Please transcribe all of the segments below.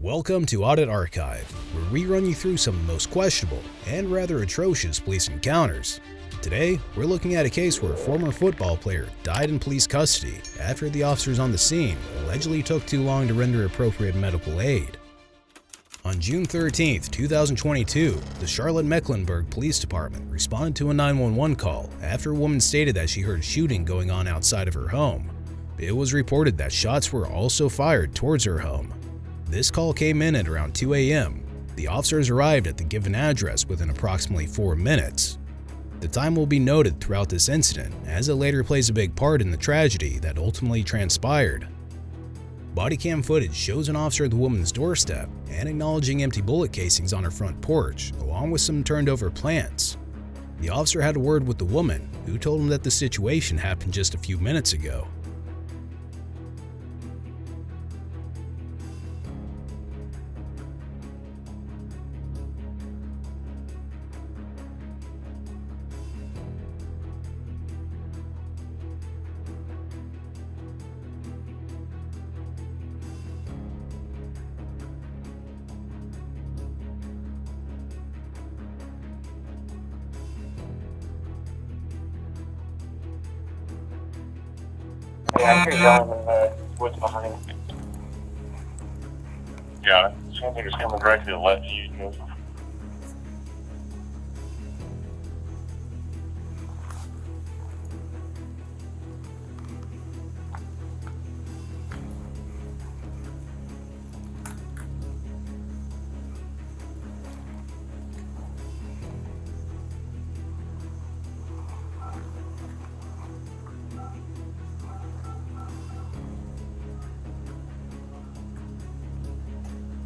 Welcome to Audit Archive, where we run you through some of the most questionable and rather atrocious police encounters. Today, we're looking at a case where a former football player died in police custody after the officers on the scene allegedly took too long to render appropriate medical aid. On June 13, 2022, the Charlotte-Mecklenburg Police Department responded to a 911 call after a woman stated that she heard shooting going on outside of her home. It was reported that shots were also fired towards her home. This call came in at around 2 a.m. The officers arrived at the given address within approximately 4 minutes. The time will be noted throughout this incident, as it later plays a big part in the tragedy that ultimately transpired. Body cam footage shows an officer at the woman's doorstep and acknowledging empty bullet casings on her front porch, along with some turned over plants. The officer had a word with the woman, who told him that the situation happened just a few minutes ago. Yeah, I hear yelling in the woods behind. Got it. Sounds like it's coming directly to the left of you, Joseph.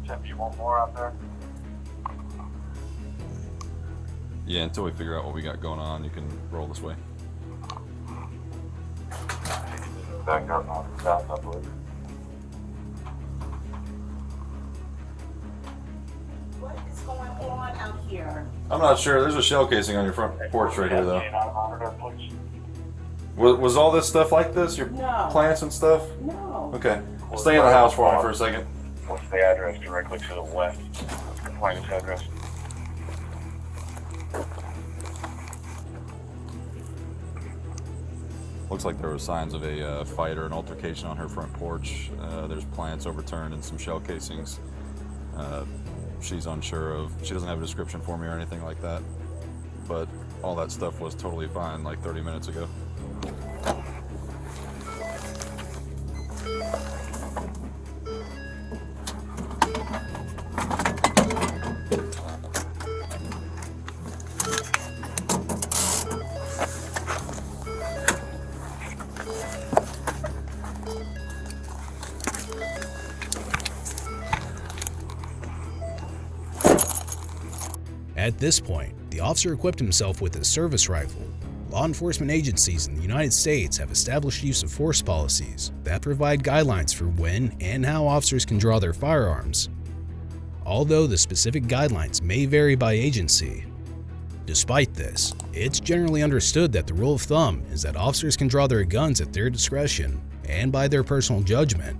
Jeff, you want more out there? Yeah, until we figure out what we got going on, you can roll this way. Back up on the south, I believe. What is going on out here? I'm not sure. There's a shell casing on your front porch right here, though. Monitor, please. Was all this stuff like this? Your No. plants and stuff? No. Okay. Stay in the house for me for a second. What's the address directly to the left? The plaintiff's address. Looks like there were signs of a fight or an altercation on her front porch. There's plants overturned and some shell casings. She's unsure of, she doesn't have a description for me or anything like that, but all that stuff was totally fine like 30 minutes ago. At this point, the officer equipped himself with his service rifle. Law enforcement agencies in the United States have established use of force policies that provide guidelines for when and how officers can draw their firearms, although the specific guidelines may vary by agency. Despite this, it's generally understood that the rule of thumb is that officers can draw their guns at their discretion and by their personal judgment.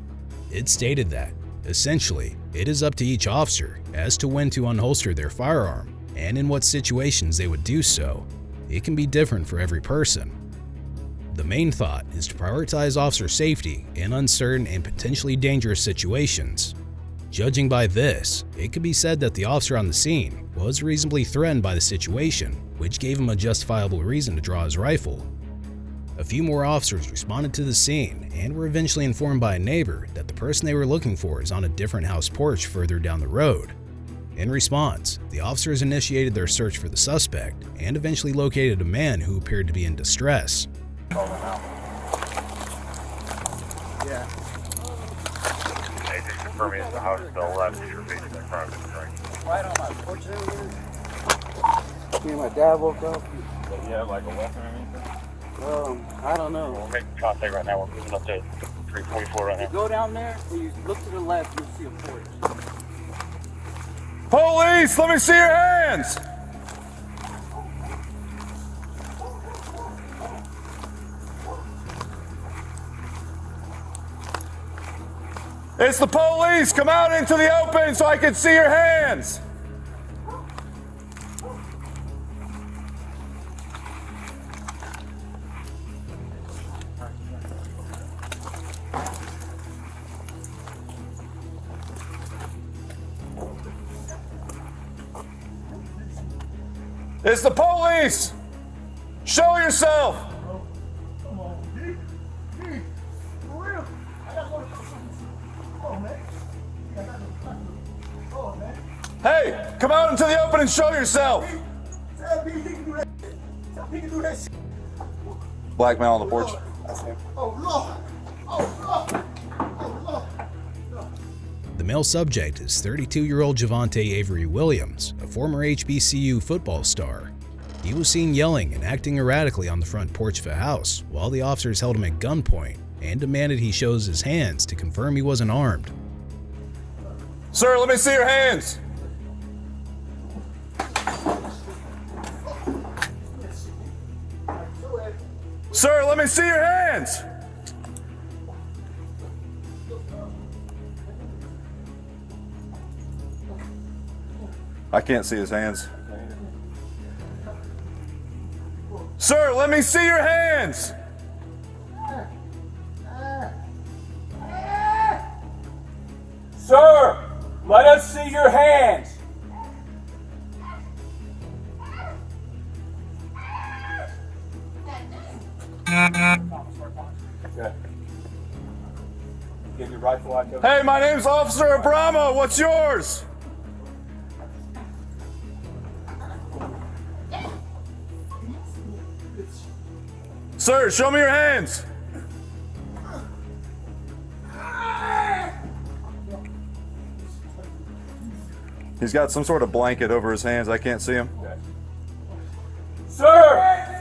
It's stated that, essentially, it is up to each officer as to when to unholster their firearm and in what situations they would do so. It can be different for every person. The main thought is to prioritize officer safety in uncertain and potentially dangerous situations. Judging by this, it could be said that the officer on the scene was reasonably threatened by the situation, which gave him a justifiable reason to draw his rifle. A few more officers responded to the scene and were eventually informed by a neighbor that the person they were looking for is on a different house porch further down the road. In response, the officers initiated their search for the suspect and eventually located a man who appeared to be in distress. Yeah. Hey, just confirm me it's the house to the left if you're facing the front of it, right? Right on my porch there. Me and my dad woke up. Do you have like a weapon or anything? I don't know. We're making contact right now. We're moving up to 344 right now. Go down there, and you look to the left, you'll see a porch. Police, let me see your hands! It's the police! Come out into the open so I can see your hands! It's the police! Show yourself! Hey, come out into the open and show yourself! Black man on the porch. The male subject is 32-year-old Javante Avery Williams, a former HBCU football star. He was seen yelling and acting erratically on the front porch of a house while the officers held him at gunpoint and demanded he shows his hands to confirm he wasn't armed. Sir, let me see your hands! Sir, let me see your hands! I can't see his hands. Sir, let me see your hands! Sir, let us see your hands. Okay. Give your rifle out. Hey, my name's Officer Abramo. What's yours? Sir, show me your hands. He's got some sort of blanket over his hands. I can't see him. Okay. Sir!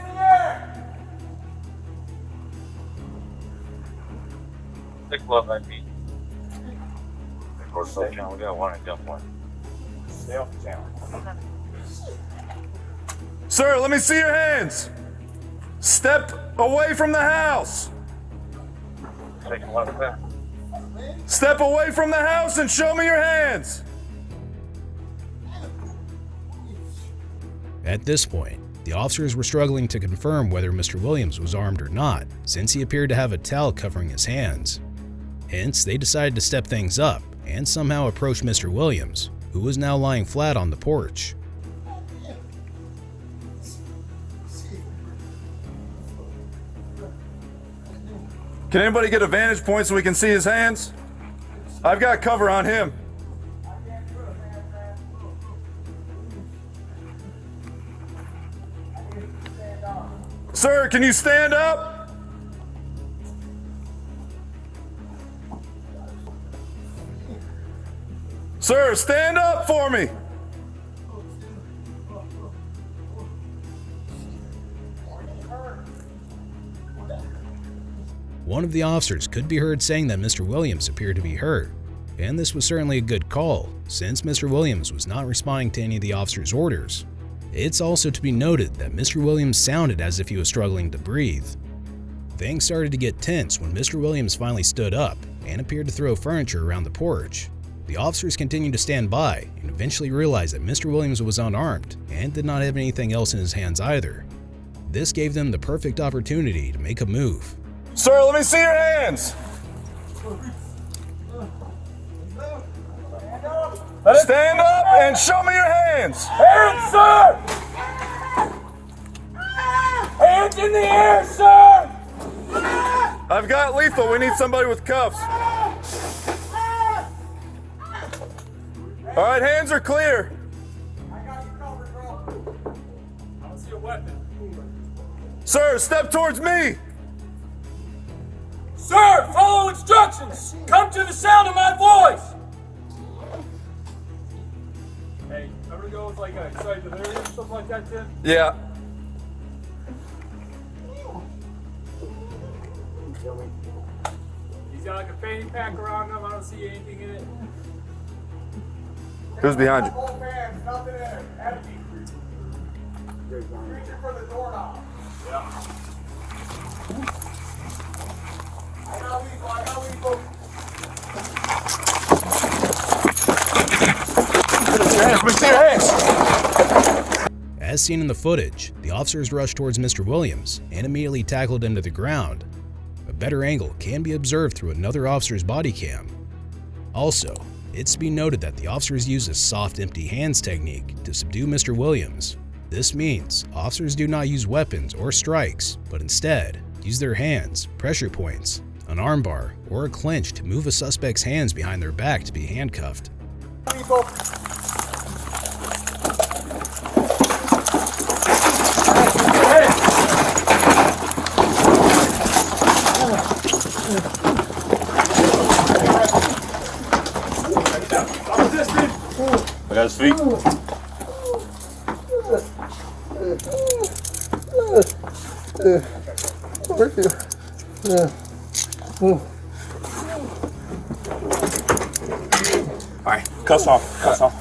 Six love that beat. Of course, so now we got one at gunpoint. Stay off the channel. Sir, let me see your hands. Step away from the house. Taking left back. Step away from the house and show me your hands. At this point, the officers were struggling to confirm whether Mr. Williams was armed or not, since he appeared to have a towel covering his hands. Hence, they decided to step things up and somehow approach Mr. Williams, who was now lying flat on the porch. Can anybody get a vantage point so we can see his hands? I've got cover on him. Sir, can you stand up? Sir, stand up for me. One of the officers could be heard saying that Mr. Williams appeared to be hurt, and this was certainly a good call, since Mr. Williams was not responding to any of the officers' orders. It's also to be noted that Mr. Williams sounded as if he was struggling to breathe. Things started to get tense when Mr. Williams finally stood up and appeared to throw furniture around the porch. The officers continued to stand by and eventually realized that Mr. Williams was unarmed and did not have anything else in his hands either. This gave them the perfect opportunity to make a move. Sir, let me see your hands. Stand up and show me your hands. Hands, sir! Hands in the air, sir! I've got lethal. We need somebody with cuffs. All right, hands are clear. I got you covered, bro. I don't see a weapon. Sir, step towards me. Sir, follow instructions. Come to the sound of my voice. Hey, ever go with like a excited delirium or something like that, Tim? Yeah. He's got like a fanny pack around him. I don't see anything in it. Who's behind you? Both hands, nothing in it. Empty. Reaching for the doorknob. Yeah. I got lethal. Let me see your hands. As seen in the footage, the officers rushed towards Mr. Williams and immediately tackled him to the ground. A better angle can be observed through another officer's body cam. Also, it's to be noted that the officers used a soft empty hands technique to subdue Mr. Williams. This means officers do not use weapons or strikes, but instead use their hands, pressure points, an armbar, or a clinch to move a suspect's hands behind their back to be handcuffed. I got his feet. Alright, cuffs off. Cuffs off.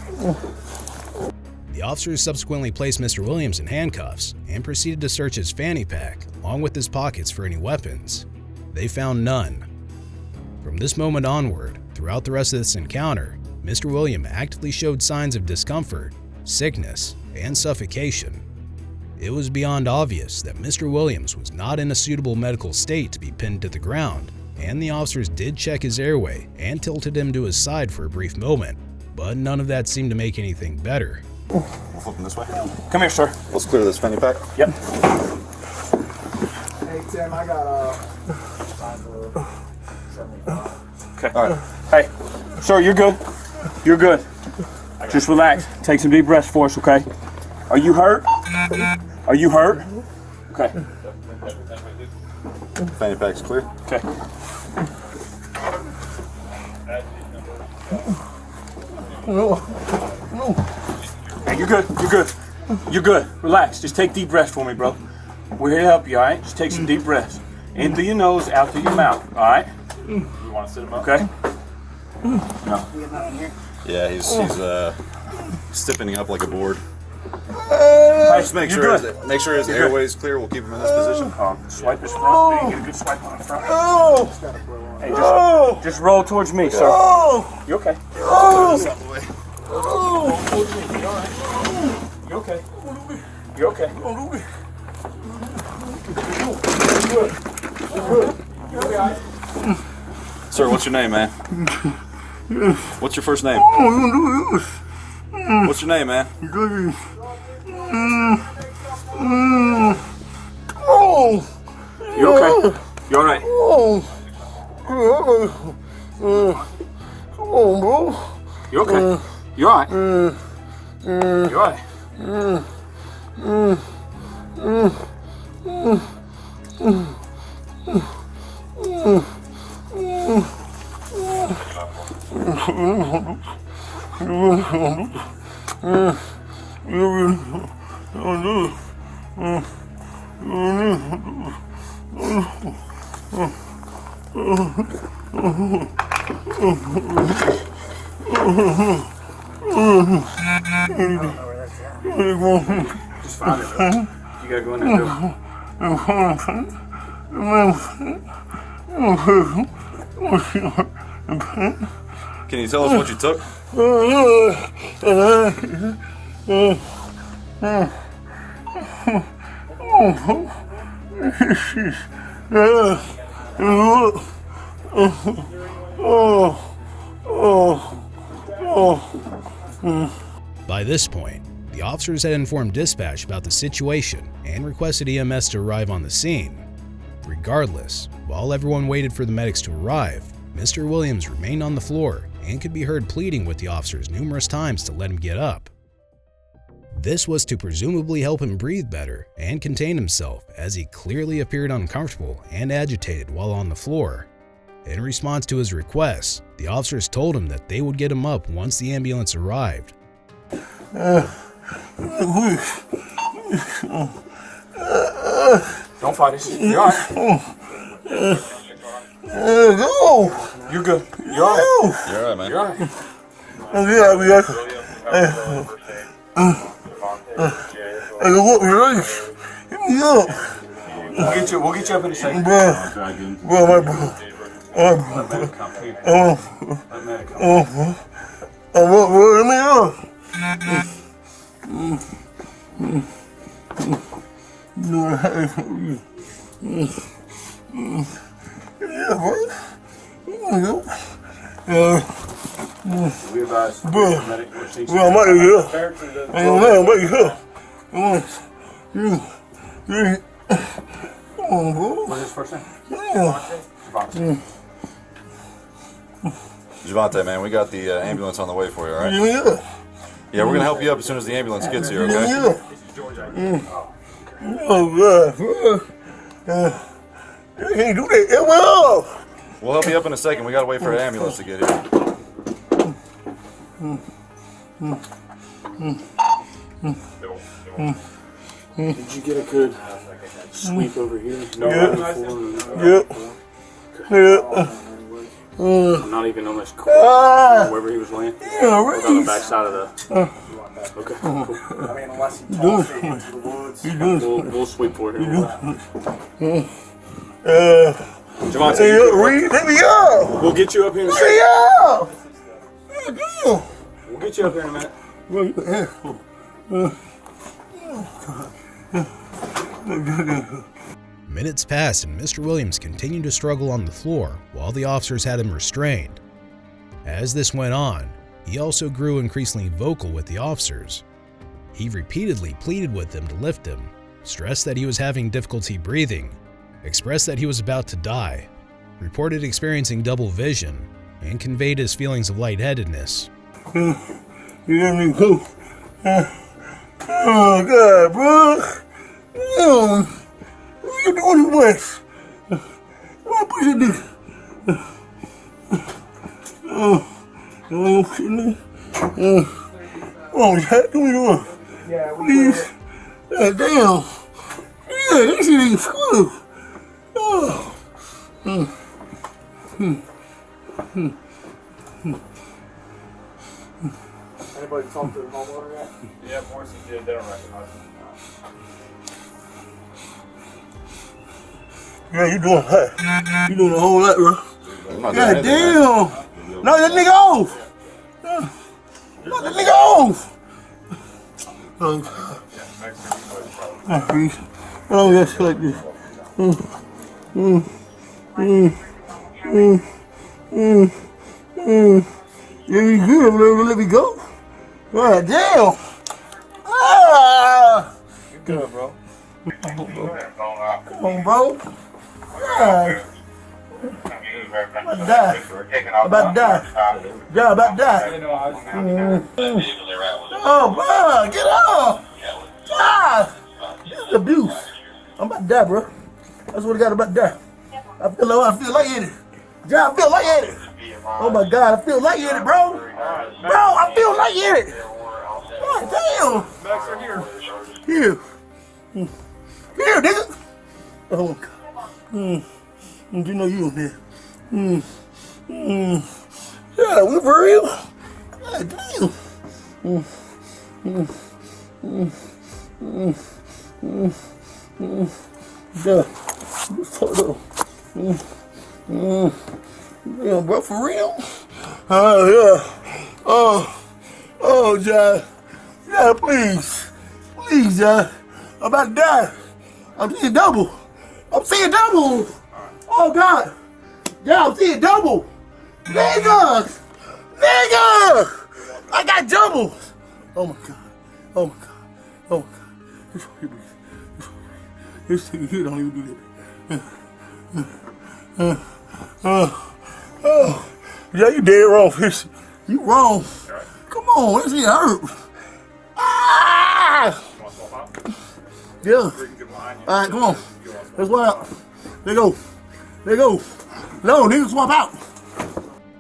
The officers subsequently placed Mr. Williams in handcuffs and proceeded to search his fanny pack along with his pockets for any weapons. They found none. From this moment onward, throughout the rest of this encounter, Mr. Williams actively showed signs of discomfort, sickness, and suffocation. It was beyond obvious that Mr. Williams was not in a suitable medical state to be pinned to the ground, and the officers did check his airway and tilted him to his side for a brief moment, but none of that seemed to make anything better. We'll flip him this way. Come here, sir. Let's clear this fanny pack. Yep. Hey Tim, I got Okay. All right. Hey, sir, you're good. You're good. Just relax. Take some deep breaths for us, okay? Are you hurt? Are you hurt? Okay. Fanny pack's clear. Okay. Hey, you're good. You're good. You're good. Relax. Just take deep breaths for me, bro. We're here to help you, all right? Just take some deep breaths. In through your nose, out through your mouth, all right? You want to sit him up? Okay? No. Yeah, he's stiffening up like a board. Hey, Just make you're sure good. his airway's clear. We'll keep him in this position. Swipe his front. Get a good swipe on the front. Hey, just roll towards me, sir. You okay? You okay? You okay? Sir, what's your name, man? What's your first name? What's your name, man? You okay? You all right? You okay? You all right? You all right? Just find it, bro. You gotta go in there, Can you tell us what you took? By this point, the officers had informed dispatch about the situation and requested EMS to arrive on the scene. Regardless, while everyone waited for the medics to arrive, Mr. Williams remained on the floor and could be heard pleading with the officers numerous times to let him get up. This was to presumably help him breathe better and contain himself, as he clearly appeared uncomfortable and agitated while on the floor. In response to his requests, the officers told him that they would get him up once the ambulance arrived. Don't fight us. You all right? You're good. You all right? You're all right, man. You all right? We'll get you up in a second. We advise paramedic proceeds. Well, I'm out of here. I don't know, I'm out of here. Come on, bro. What's his first name? Yeah. Javante, man, we got the ambulance on the way for you, all right? Yeah. Yeah, we're gonna help you up as soon as the ambulance gets here, okay? Yeah. Oh, God. You can't do that. It went off. We'll help you up in a second. We gotta wait for an ambulance to get here. Did you get a good sweep over here? Yeah. Not even on this corner, wherever he was laying. Yeah, right. On the back side of the. Okay, cool. I mean, unless he tossed it into the woods. We'll sweep for him. Javante, Hey, Reed, let me go. we'll get you up here in a Let second. me go. We'll get you up here in a minute. Minutes passed and Mr. Williams continued to struggle on the floor while the officers had him restrained. As this went on, he also grew increasingly vocal with the officers. He repeatedly pleaded with them to lift him, stressed that he was having difficulty breathing, expressed that he was about to die, reported experiencing double vision, and conveyed his feelings of lightheadedness. You let me go. Oh, God, bro. What you doing to West? What push it this? Oh, Jack, do me one. Yeah, we Please. God damn. Yeah, this shit ain't screwed. Oh. Anybody talk to the homeowner yet? Yeah, Morrison did. They don't recognize him. Yeah, you doing that. You doing a whole lot, bro. I'm not doing God anything, man. damn. Knock that nigga off. Knock that nigga off. Oh, that's like this. Yeah, you good, let me go. God damn. Ah. You good, bro? Come on, bro. God. I'm about to die. I'm about to die. Yeah, I'm about to die. Oh, bro, get off. God. This is abuse. I'm about to die, bro. That's what I got about to die. I feel lightheaded. Yeah, I feel lightheaded. Oh my God, I feel lightheaded, bro. Bro, I feel lightheaded. God damn. Max are here. Here. Here, nigga. Oh God. You know you in there. Yeah, we for real. God damn. Yeah. Fucked up. Yeah, bro, for real? Yeah. Oh, John. Yeah, please. Please, John. I'm about to die. I'm seeing double. I'm seeing double. Oh, God. Yeah, I'm seeing double. Nigga. I got double. Oh, my God. Oh, my God. Oh, my God. This thing here don't even do that. Yeah, you dead wrong, Fish. You wrong. Come on, this shit hurt. Ah! Yeah. All right, come on. Let's swap out. There go. No, nigga, swap out.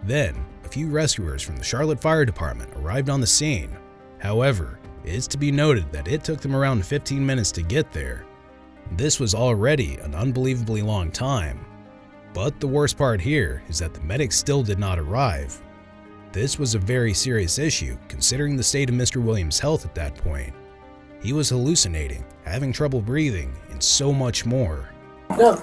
Then, a few rescuers from the Charlotte Fire Department arrived on the scene. However, it is to be noted that it took them around 15 minutes to get there. This was already an unbelievably long time. But the worst part here is that the medics still did not arrive. This was a very serious issue considering the state of Mr. Williams' health at that point. He was hallucinating, having trouble breathing, and so much more. No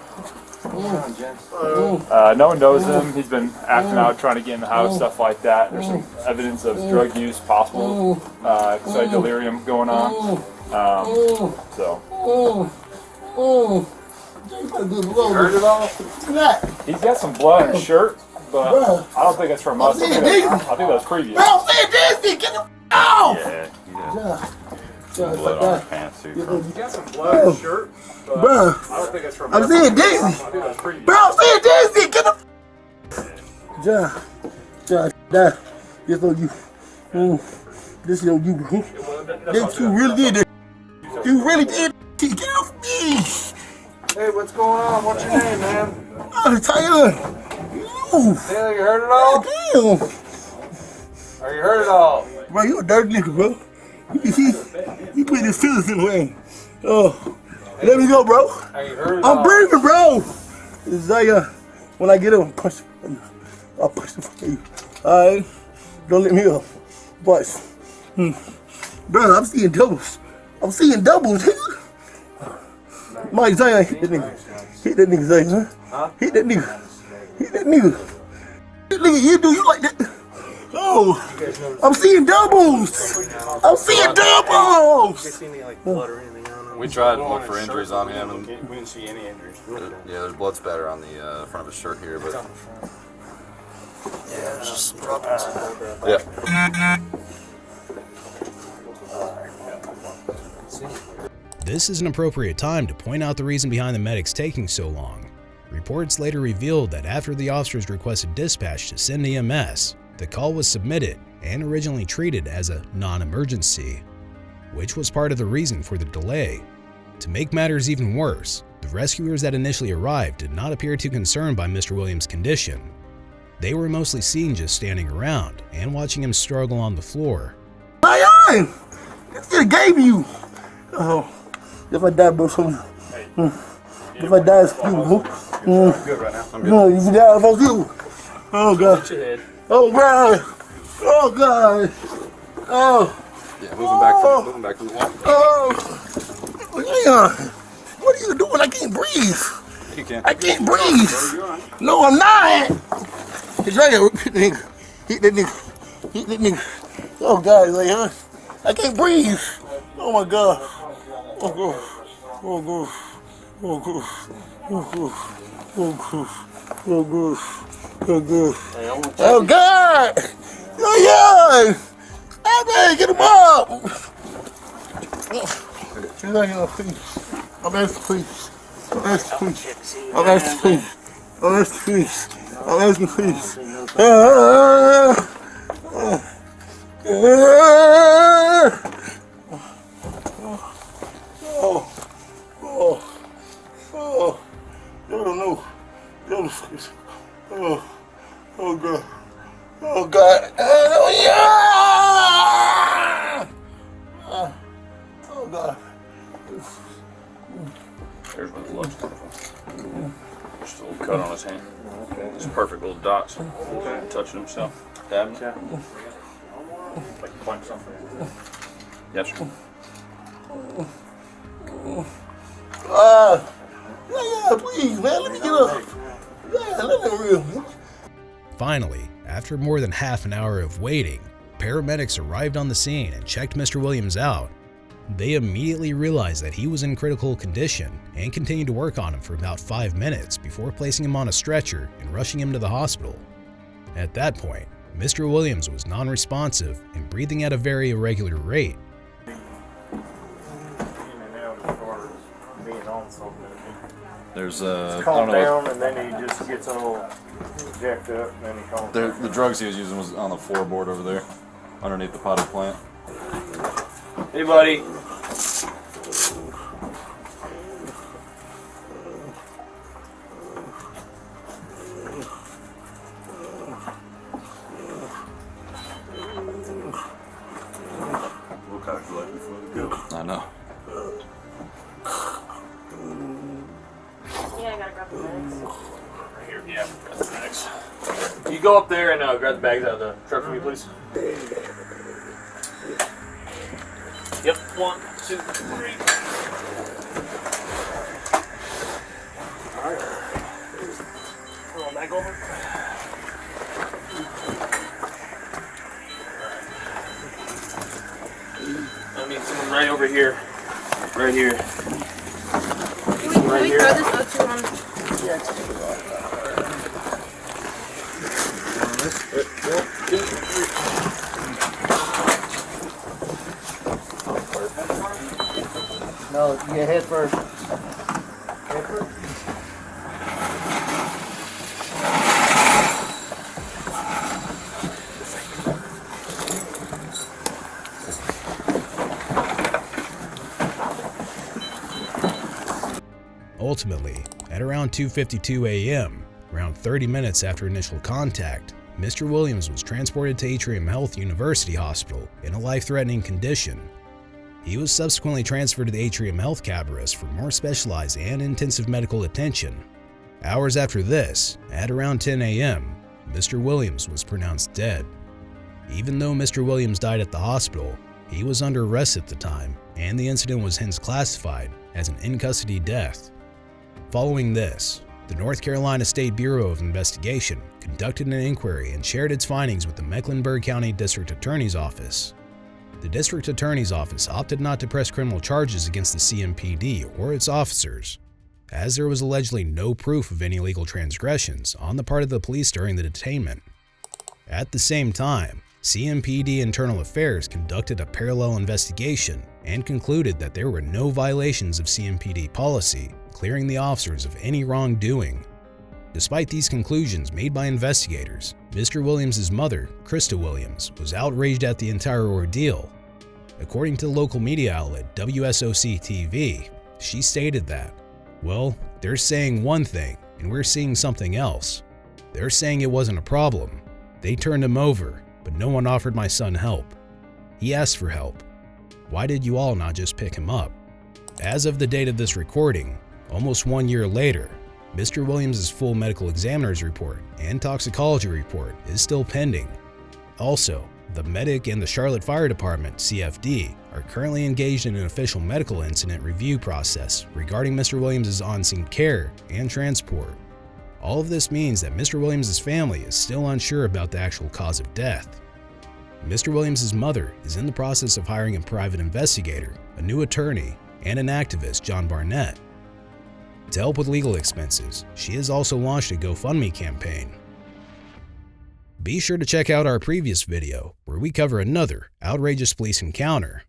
one knows him. He's been acting out, trying to get in the house, stuff like that. There's some evidence of drug use, possible delirium going on. Hurt at all? He's got some blood in his shirt, but I don't think it's from us. I think that's previous. Bro, I'm saying this, get the out! Yeah, Some blood on his pants too. He's got some blood in his shirt, but Bro, I don't think it's from I'm us. saying I this. think that's previous. Bro, I'm saying this, get the John, this on you. This is on you, bro. This you really did that. You really did that. Get off me. Hey, what's going on? What's your name, man? I'm tired. Taylor, you heard it all? Damn. Are you heard it all? Bro, you a dirty nigga, bro. You put his feelings in the way. Oh, let me go, bro. Are you heard it I'm all? breathing, bro. It's like, when I get up, I'll push the fuck you. Alright? Don't let me up. But, bro, I'm seeing doubles. Nigga. Mike Zion, hit that nigga. Hit that nigga, Zion. Hit that nigga. You do you like that? Oh, I'm seeing doubles. We tried to look for injuries on him, and We didn't see any injuries. yeah, there's blood spatter on the front of his shirt here, but Yeah, it's just droppings. yeah. This is an appropriate time to point out the reason behind the medics taking so long. Reports later revealed that after the officers requested dispatch to send EMS, the call was submitted and originally treated as a non-emergency, which was part of the reason for the delay. To make matters even worse, the rescuers that initially arrived did not appear too concerned by Mr. Williams' condition. They were mostly seen just standing around and watching him struggle on the floor. Zion! This nigga gave you. Oh, if I die, bro, so if I die, it's you, bro. Good right now. No, if you die, it's you. Oh, God. Oh, God. Oh, God. Oh. Yeah, moving back to the wall. Oh. Leon, what are you doing? I can't breathe. You can't. I can't breathe. No, I'm not. It's right here. Hit that nigga. Oh, God, Leon. I can't breathe. Oh, my God. Oh, God. Oh, God. Oh, God. Oh, God. Oh, God. Oh, God. Oh, God. Oh, God. Oh, yeah. Hey, man, get him up. I'm asking, please. Oh, God. Oh, God. Oh, yeah. Oh, God. There's where the blood's coming from. Just a little cut on his hand. Just perfect little dots. Touching himself. Dabbing. Like punch something. Yes, sir. Yeah, please, man. Let me get up. Yeah, let me real. Finally, after more than half an hour of waiting, paramedics arrived on the scene and checked Mr. Williams out. They immediately realized that he was in critical condition and continued to work on him for about 5 minutes before placing him on a stretcher and rushing him to the hospital. At that point, Mr. Williams was non-responsive and breathing at a very irregular rate. There's Calm down, and then he just gets all jacked up, and then he calms down. the drugs he was using was on the floorboard over there, underneath the potted plant. Hey, buddy. We'll kind of collect before we go. I know. Yeah, I gotta grab the bags. Right here, yeah, grab the bags. Can you go up there and grab the bags out of the truck for me, please? Yep, 1, 2, 3. Alright. Roll back over. I need someone right over here. Right here. right we here. throw this O2 on? No, you get head first. Head first. Ultimately, at around 2:52 a.m., around 30 minutes after initial contact, Mr. Williams was transported to Atrium Health University Hospital in a life-threatening condition. He was subsequently transferred to the Atrium Health Cabarrus for more specialized and intensive medical attention. Hours after this, at around 10 a.m., Mr. Williams was pronounced dead. Even though Mr. Williams died at the hospital, he was under arrest at the time, and the incident was hence classified as an in-custody death. Following this, the North Carolina State Bureau of Investigation conducted an inquiry and shared its findings with the Mecklenburg County District Attorney's Office. The District Attorney's Office opted not to press criminal charges against the CMPD or its officers, as there was allegedly no proof of any illegal transgressions on the part of the police during the detainment. At the same time, CMPD Internal Affairs conducted a parallel investigation and concluded that there were no violations of CMPD policy clearing the officers of any wrongdoing. Despite these conclusions made by investigators, Mr. Williams' mother, Krista Williams, was outraged at the entire ordeal. According to the local media outlet WSOC-TV, she stated that, "Well, they're saying one thing and we're seeing something else. They're saying it wasn't a problem. They turned him over, but no one offered my son help. He asked for help. Why did you all not just pick him up?" As of the date of this recording, almost 1 year later, Mr. Williams' full medical examiner's report and toxicology report is still pending. Also, the medic and the Charlotte Fire Department, CFD, are currently engaged in an official medical incident review process regarding Mr. Williams' on-scene care and transport. All of this means that Mr. Williams' family is still unsure about the actual cause of death. Mr. Williams' mother is in the process of hiring a private investigator, a new attorney, and an activist, John Barnett. To help with legal expenses, she has also launched a GoFundMe campaign. Be sure to check out our previous video where we cover another outrageous police encounter